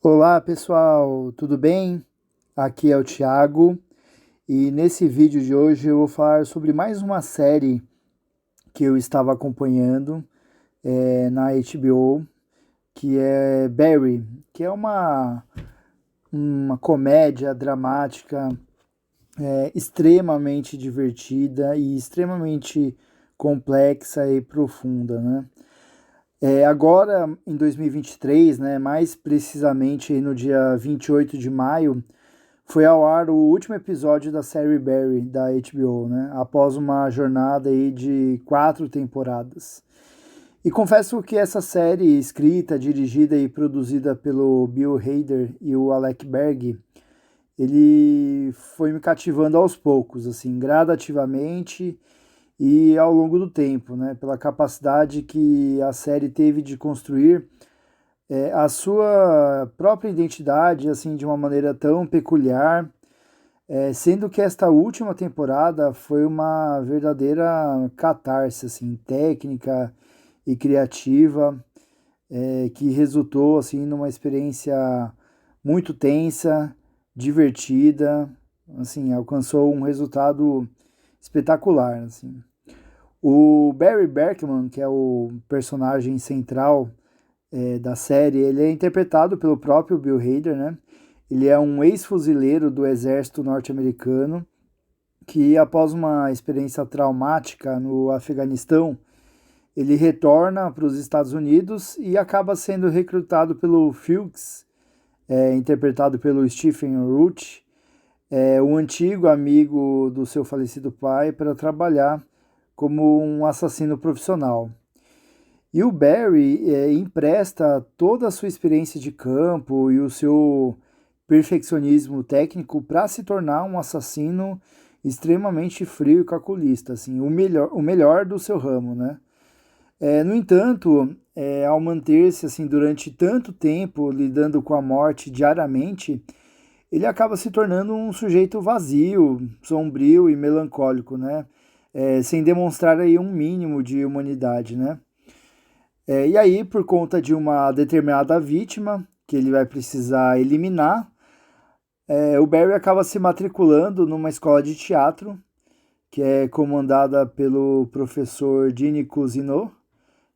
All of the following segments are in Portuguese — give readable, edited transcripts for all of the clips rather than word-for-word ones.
Olá pessoal, tudo bem? Aqui é o Thiago e nesse vídeo de hoje eu vou falar sobre mais uma série que eu estava acompanhando na HBO, que é Barry, que é uma comédia dramática extremamente divertida e extremamente complexa e profunda, né? Agora, em 2023, né, mais precisamente aí no dia 28 de maio, foi ao ar o último episódio da série Barry, da HBO, né? Após uma jornada aí de 4 temporadas. E confesso que essa série, escrita, dirigida e produzida pelo Bill Hader e o Alec Berg, ele foi me cativando aos poucos, assim, gradativamente e ao longo do tempo, né? Pela capacidade que a série teve de construir a sua própria identidade, assim, de uma maneira tão peculiar, sendo que esta última temporada foi uma verdadeira catarse, assim, técnica e criativa, que resultou, assim, numa experiência muito tensa, divertida, assim, alcançou um resultado espetacular, assim. O Barry Berkman, que é o personagem central da série, ele é interpretado pelo próprio Bill Hader, né? Ele é um ex-fuzileiro do exército norte-americano que, após uma experiência traumática no Afeganistão, ele retorna para os Estados Unidos e acaba sendo recrutado pelo Fuchs, interpretado pelo Stephen Root, o antigo amigo do seu falecido pai, para trabalhar como um assassino profissional. E o Barry empresta toda a sua experiência de campo e o seu perfeccionismo técnico para se tornar um assassino extremamente frio e calculista, assim, o melhor do seu ramo, né? No entanto, ao manter-se assim durante tanto tempo lidando com a morte diariamente, ele acaba se tornando um sujeito vazio, sombrio e melancólico, né? Sem demonstrar aí um mínimo de humanidade, né? E aí, por conta de uma determinada vítima que ele vai precisar eliminar, o Barry acaba se matriculando numa escola de teatro que é comandada pelo professor Gene Cousineau,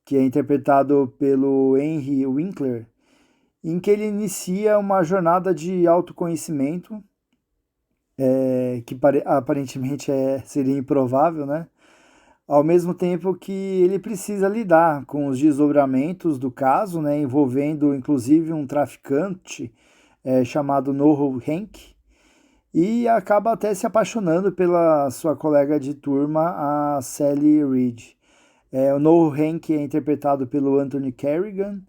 que é interpretado pelo Henry Winkler, em que ele inicia uma jornada de autoconhecimento, que aparentemente seria improvável, né? Ao mesmo tempo que ele precisa lidar com os desdobramentos do caso, né, envolvendo inclusive um traficante chamado Noho Hank, e acaba até se apaixonando pela sua colega de turma, a Sally Reed. O Noho Hank é interpretado pelo Anthony Carrigan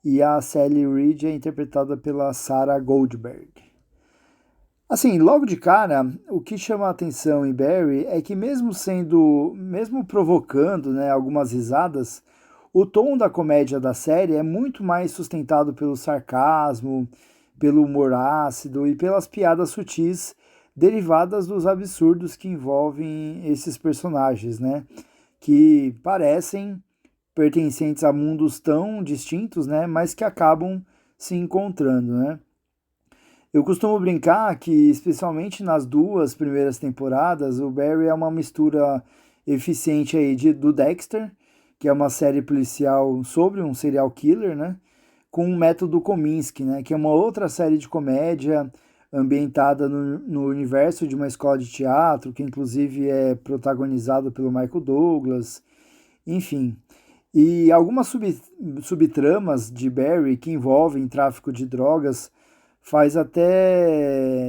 e a Sally Reed é interpretada pela Sarah Goldberg. Assim, logo de cara, o que chama a atenção em Barry é que mesmo provocando, né, algumas risadas, o tom da comédia da série é muito mais sustentado pelo sarcasmo, pelo humor ácido e pelas piadas sutis derivadas dos absurdos que envolvem esses personagens, né, que parecem pertencentes a mundos tão distintos, né, mas que acabam se encontrando, né? Eu costumo brincar que, especialmente nas duas primeiras temporadas, o Barry é uma mistura eficiente aí do Dexter, que é uma série policial sobre um serial killer, né? Com o Método Kominsky, né? Que é uma outra série de comédia ambientada no universo de uma escola de teatro, que inclusive é protagonizado pelo Michael Douglas, enfim. E algumas subtramas de Barry que envolvem tráfico de drogas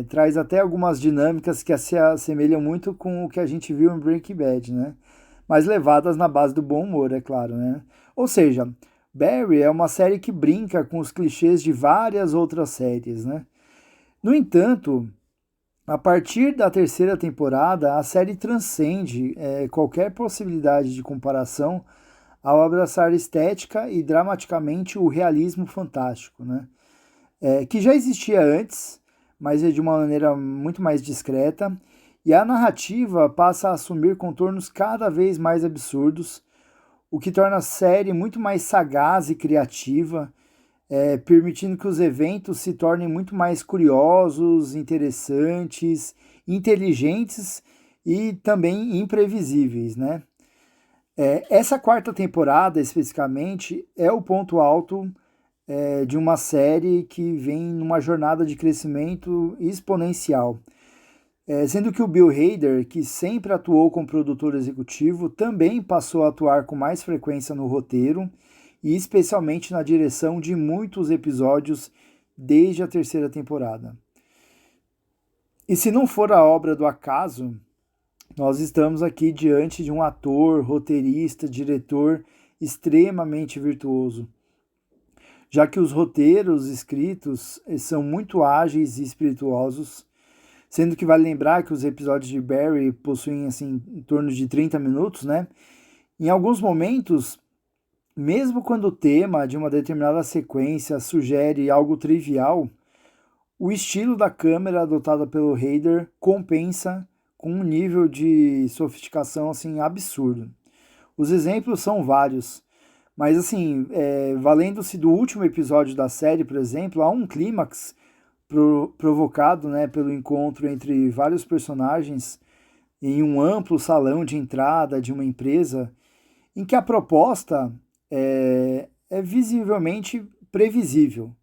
traz até algumas dinâmicas que se assemelham muito com o que a gente viu em Breaking Bad, né? Mas levadas na base do bom humor, é claro, né? Ou seja, Barry é uma série que brinca com os clichês de várias outras séries, né? No entanto, a partir da terceira temporada, a série transcende qualquer possibilidade de comparação ao abraçar estética e dramaticamente o realismo fantástico, né? Que já existia antes, mas é de uma maneira muito mais discreta, e a narrativa passa a assumir contornos cada vez mais absurdos, o que torna a série muito mais sagaz e criativa, permitindo que os eventos se tornem muito mais curiosos, interessantes, inteligentes e também imprevisíveis, né? Essa quarta temporada, especificamente, é o ponto alto de uma série que vem numa jornada de crescimento exponencial. Sendo que o Bill Hader, que sempre atuou como produtor executivo, também passou a atuar com mais frequência no roteiro e especialmente na direção de muitos episódios desde a terceira temporada. E se não for a obra do acaso, nós estamos aqui diante de um ator, roteirista, diretor extremamente virtuoso, já que os roteiros escritos são muito ágeis e espirituosos, sendo que vale lembrar que os episódios de Barry possuem assim, em torno de 30 minutos, né? Em alguns momentos, mesmo quando o tema de uma determinada sequência sugere algo trivial, o estilo da câmera adotada pelo Hader compensa com um nível de sofisticação assim, absurdo. Os exemplos são vários, mas assim, valendo-se do último episódio da série, por exemplo, há um clímax provocado, né, pelo encontro entre vários personagens em um amplo salão de entrada de uma empresa, em que a proposta é visivelmente previsível.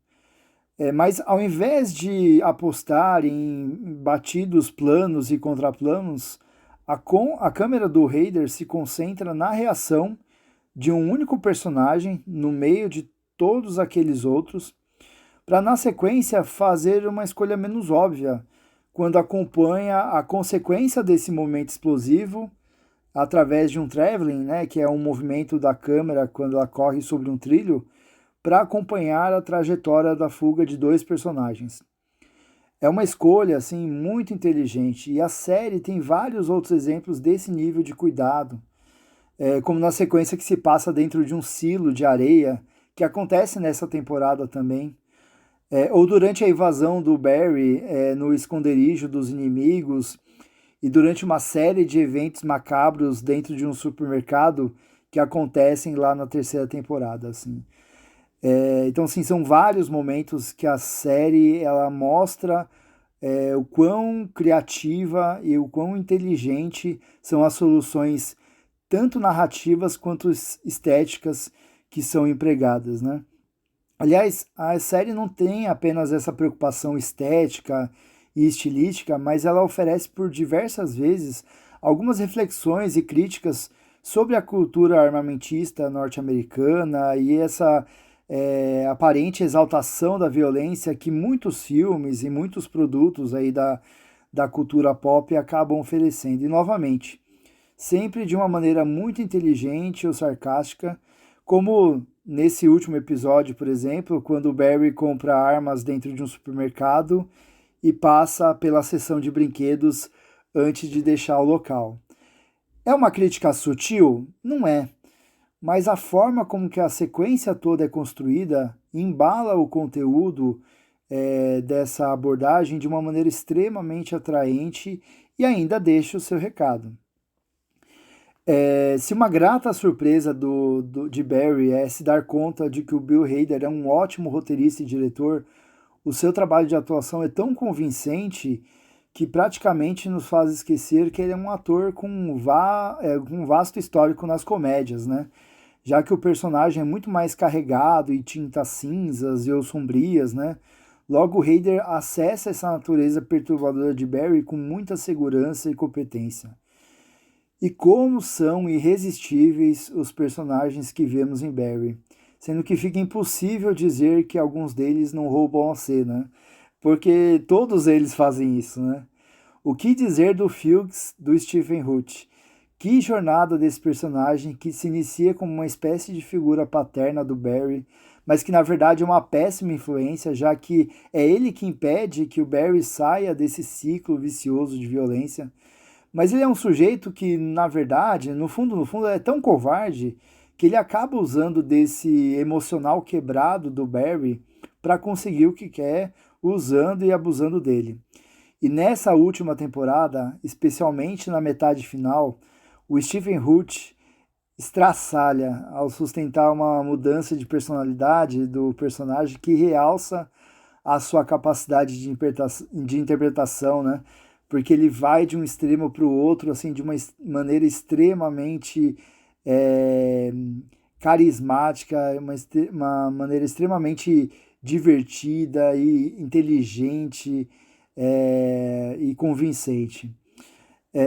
Mas ao invés de apostar em batidos planos e contraplanos, a câmera do Hader se concentra na reação de um único personagem no meio de todos aqueles outros, para na sequência fazer uma escolha menos óbvia, quando acompanha a consequência desse momento explosivo através de um traveling, né, que é um movimento da câmera quando ela corre sobre um trilho, para acompanhar a trajetória da fuga de dois personagens. É uma escolha assim muito inteligente e a série tem vários outros exemplos desse nível de cuidado, como na sequência que se passa dentro de um silo de areia, que acontece nessa temporada também. Ou durante a invasão do Barry no esconderijo dos inimigos e durante uma série de eventos macabros dentro de um supermercado que acontecem lá na terceira temporada, assim. Então, assim, são vários momentos que a série ela mostra o quão criativa e o quão inteligente são as soluções, tanto narrativas quanto estéticas, que são empregadas, né? Aliás, a série não tem apenas essa preocupação estética e estilística, mas ela oferece por diversas vezes algumas reflexões e críticas sobre a cultura armamentista norte-americana e essa aparente exaltação da violência que muitos filmes e muitos produtos aí da cultura pop acabam oferecendo. E, novamente, sempre de uma maneira muito inteligente ou sarcástica, como nesse último episódio, por exemplo, quando o Barry compra armas dentro de um supermercado e passa pela seção de brinquedos antes de deixar o local. É uma crítica sutil? Não é. Mas a forma como que a sequência toda é construída embala o conteúdo dessa abordagem de uma maneira extremamente atraente e ainda deixa o seu recado. Se uma grata surpresa de Barry é se dar conta de que o Bill Hader é um ótimo roteirista e diretor, o seu trabalho de atuação é tão convincente que praticamente nos faz esquecer que ele é um ator com um vasto histórico nas comédias, né? Já que o personagem é muito mais carregado em tintas cinzas ou sombrias, né? Logo, o Hader acessa essa natureza perturbadora de Barry com muita segurança e competência. E como são irresistíveis os personagens que vemos em Barry, sendo que fica impossível dizer que alguns deles não roubam a cena, porque todos eles fazem isso, né? O que dizer do Fuchs do Stephen Root? Que jornada desse personagem que se inicia como uma espécie de figura paterna do Barry, mas que na verdade é uma péssima influência, já que é ele que impede que o Barry saia desse ciclo vicioso de violência. Mas ele é um sujeito que, na verdade, no fundo, é tão covarde que ele acaba usando desse emocional quebrado do Barry para conseguir o que quer, usando e abusando dele. E nessa última temporada, especialmente na metade final, o Stephen Root estraçalha ao sustentar uma mudança de personalidade do personagem que realça a sua capacidade de interpretação, né? Porque ele vai de um extremo para o outro, assim, de uma maneira extremamente é, carismática, uma maneira extremamente divertida e inteligente e convincente.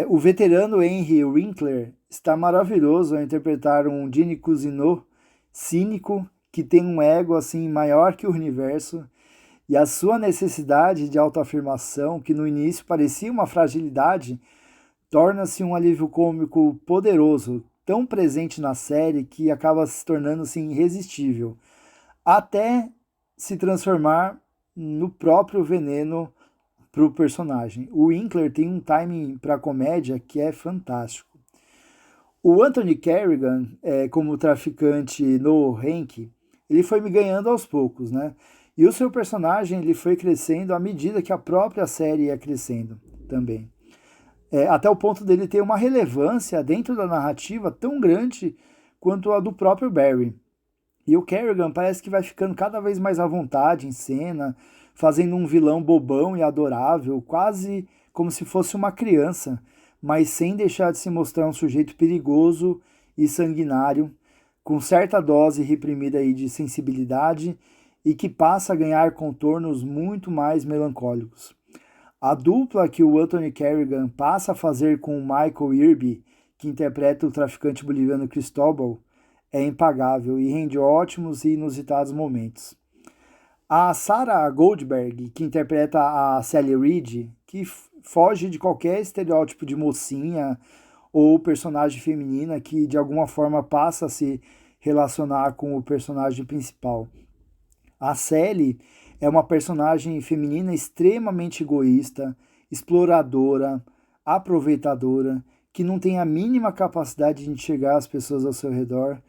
O veterano Henry Winkler está maravilhoso ao interpretar um Gene Cousineau cínico que tem um ego assim maior que o universo e a sua necessidade de autoafirmação, que no início parecia uma fragilidade, torna-se um alívio cômico poderoso, tão presente na série que acaba se tornando assim, irresistível, até se transformar no próprio veneno para o personagem. O Winkler tem um timing para comédia que é fantástico. O Anthony Carrigan, como traficante no Hank, ele foi me ganhando aos poucos, né? E o seu personagem ele foi crescendo à medida que a própria série ia crescendo também. Até o ponto dele ter uma relevância dentro da narrativa tão grande quanto a do próprio Barry. E o Kerrigan parece que vai ficando cada vez mais à vontade em cena, fazendo um vilão bobão e adorável, quase como se fosse uma criança, mas sem deixar de se mostrar um sujeito perigoso e sanguinário, com certa dose reprimida aí de sensibilidade e que passa a ganhar contornos muito mais melancólicos. A dupla que o Anthony Carrigan passa a fazer com o Michael Irby, que interpreta o traficante boliviano Cristóbal, é impagável e rende ótimos e inusitados momentos. A Sarah Goldberg, que interpreta a Sally Reed, que foge de qualquer estereótipo de mocinha ou personagem feminina que de alguma forma passa a se relacionar com o personagem principal. A Sally é uma personagem feminina extremamente egoísta, exploradora, aproveitadora, que não tem a mínima capacidade de enxergar as pessoas ao seu redor,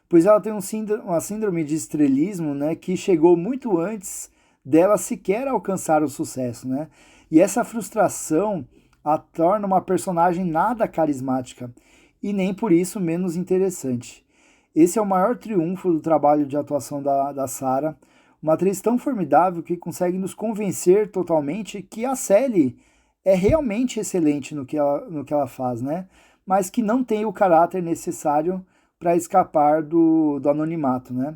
pois ela tem uma síndrome de estrelismo, né, que chegou muito antes dela sequer alcançar o sucesso, né? E essa frustração a torna uma personagem nada carismática e nem por isso menos interessante. Esse é o maior triunfo do trabalho de atuação da Sarah, uma atriz tão formidável que consegue nos convencer totalmente que a Sally é realmente excelente no que ela faz, né? Mas que não tem o caráter necessário para escapar do anonimato, né?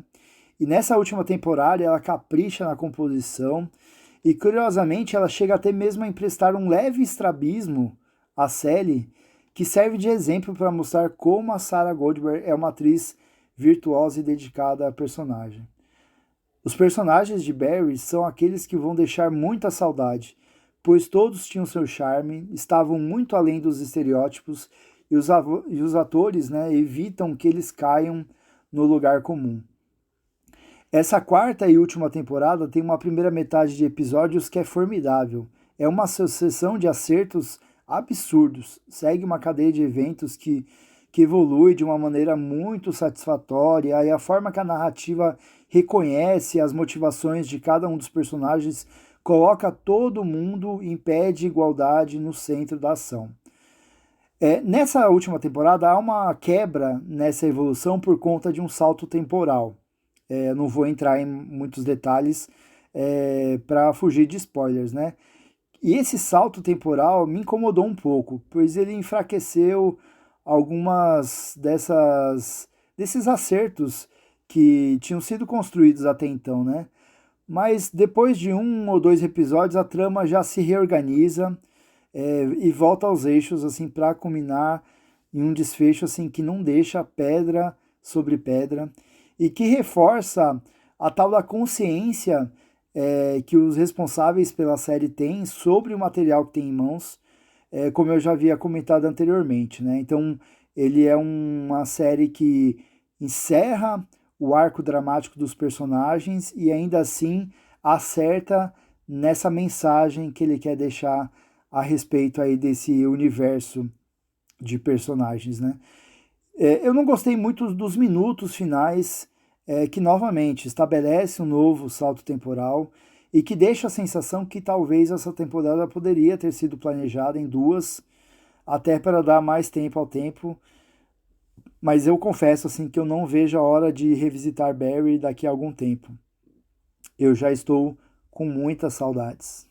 E nessa última temporada ela capricha na composição e curiosamente ela chega até mesmo a emprestar um leve estrabismo à Sally, que serve de exemplo para mostrar como a Sarah Goldberg é uma atriz virtuosa e dedicada à personagem. Os personagens de Barry são aqueles que vão deixar muita saudade, pois todos tinham seu charme, estavam muito além dos estereótipos e os atores, né, evitam que eles caiam no lugar comum. Essa quarta e última temporada tem uma primeira metade de episódios que é formidável. É uma sucessão de acertos absurdos. Segue uma cadeia de eventos que evolui de uma maneira muito satisfatória e a forma que a narrativa reconhece as motivações de cada um dos personagens coloca todo mundo em pé de igualdade no centro da ação. Nessa última temporada há uma quebra nessa evolução por conta de um salto temporal. Não vou entrar em muitos detalhes para fugir de spoilers, né? E esse salto temporal me incomodou um pouco, pois ele enfraqueceu algumas desses acertos que tinham sido construídos até então, né? Mas depois de um ou dois episódios a trama já se reorganiza e volta aos eixos assim para culminar em um desfecho assim que não deixa pedra sobre pedra e que reforça a tal da consciência que os responsáveis pela série têm sobre o material que tem em mãos, como eu já havia comentado anteriormente, né? Então, ele é uma série que encerra o arco dramático dos personagens e ainda assim acerta nessa mensagem que ele quer deixar a respeito aí desse universo de personagens, né? Eu não gostei muito dos minutos finais, que novamente estabelece um novo salto temporal e que deixa a sensação que talvez essa temporada poderia ter sido planejada em duas, até para dar mais tempo ao tempo, Mas eu confesso assim que eu não vejo a hora de revisitar Barry daqui a algum tempo. Eu já estou com muitas saudades.